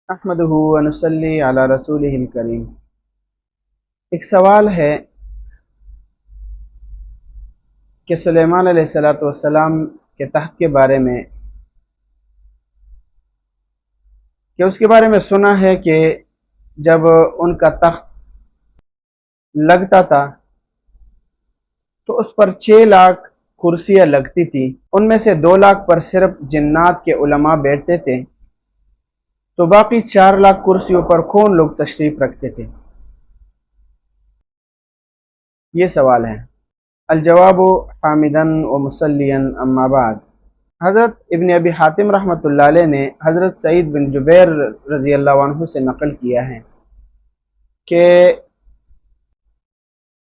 احمدہ ونصلی علی رسولہ الکریم۔ ایک سوال ہے کہ سلیمان علیہ السلام کے تخت کے بارے میں، کہ اس کے بارے میں سنا ہے کہ جب ان کا تخت لگتا تھا تو اس پر 6 لاکھ کرسیاں لگتی تھی، ان میں سے 2 لاکھ پر صرف جنات کے علماء بیٹھتے تھے، تو باقی 4 لاکھ کرسیوں پر کون لوگ تشریف رکھتے تھے؟ یہ سوال ہے۔ الجواب حامدن و مسلین اما بعد۔ حضرت ابن ابی حاتم رحمۃ اللہ علیہ نے حضرت سعید بن جبیر رضی اللہ عنہ سے نقل کیا ہے کہ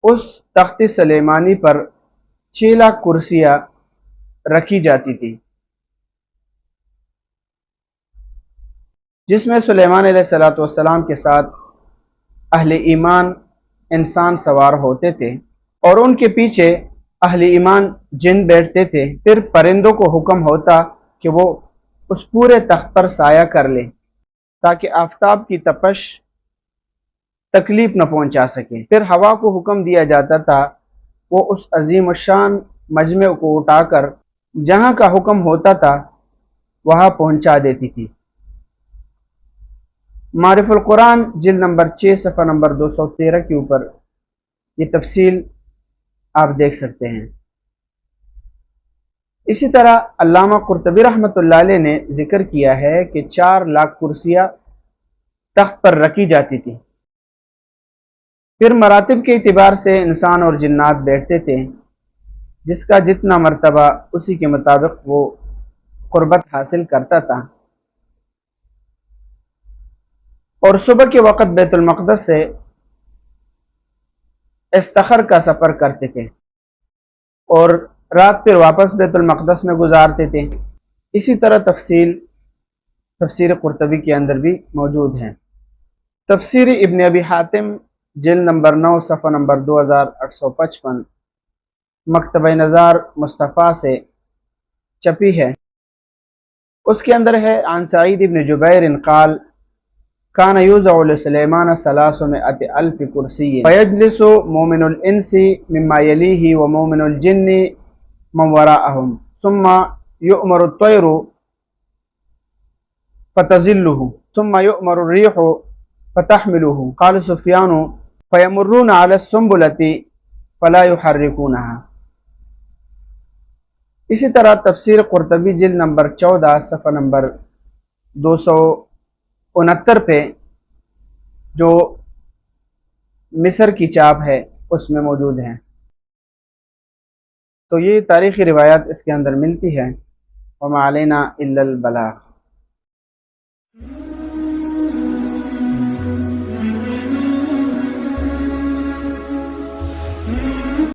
اس تخت سلیمانی پر 6 لاکھ کرسیاں رکھی جاتی تھی، جس میں سلیمان علیہ السلام کے ساتھ اہل ایمان انسان سوار ہوتے تھے اور ان کے پیچھے اہل ایمان جن بیٹھتے تھے۔ پھر پرندوں کو حکم ہوتا کہ وہ اس پورے تخت پر سایہ کر لیں تاکہ آفتاب کی تپش تکلیف نہ پہنچا سکے۔ پھر ہوا کو حکم دیا جاتا تھا وہ اس عظیم الشان مجمع کو اٹھا کر جہاں کا حکم ہوتا تھا وہاں پہنچا دیتی تھی۔ معرف القرآن جلد نمبر 6 صفحہ نمبر 213 کے اوپر یہ تفصیل آپ دیکھ سکتے ہیں۔ اسی طرح علامہ قرطبی رحمۃ اللہ علیہ نے ذکر کیا ہے کہ 4 لاکھ کرسیاں تخت پر رکھی جاتی تھی، پھر مراتب کے اعتبار سے انسان اور جنات بیٹھتے تھے، جس کا جتنا مرتبہ اسی کے مطابق وہ قربت حاصل کرتا تھا، اور صبح کے وقت بیت المقدس سے استخر کا سفر کرتے تھے اور رات پھر واپس بیت المقدس میں گزارتے تھے۔ اسی طرح تفسیر قرطبی کے اندر بھی موجود ہیں۔ تفسیر ابن ابی حاتم جلد نمبر 9 صفحہ نمبر 2855 مکتبہ نظار مصطفیٰ سے چھپی ہے۔ اس کے اندر ہے عن سعید ابن جبیر قال کان یوضع لسلیمان 300,000 کرسی فیجلس مومن الانس مما یلیہ ومومن الجن من وراءہم ثم یؤمر الطیر فتظلہ ثم یؤمر الریح فتحملہ قال سفیان فیمرون علی السنبلۃ فلا یحرکونہا۔ اسی طرح تفسیر قرطبی جلد نمبر 14 صفحہ نمبر 269 پہ جو مصر کی چاپ ہے اس میں موجود ہیں۔ تو یہ تاریخی روایات اس کے اندر ملتی ہے۔ وما علینا الا البلاغ۔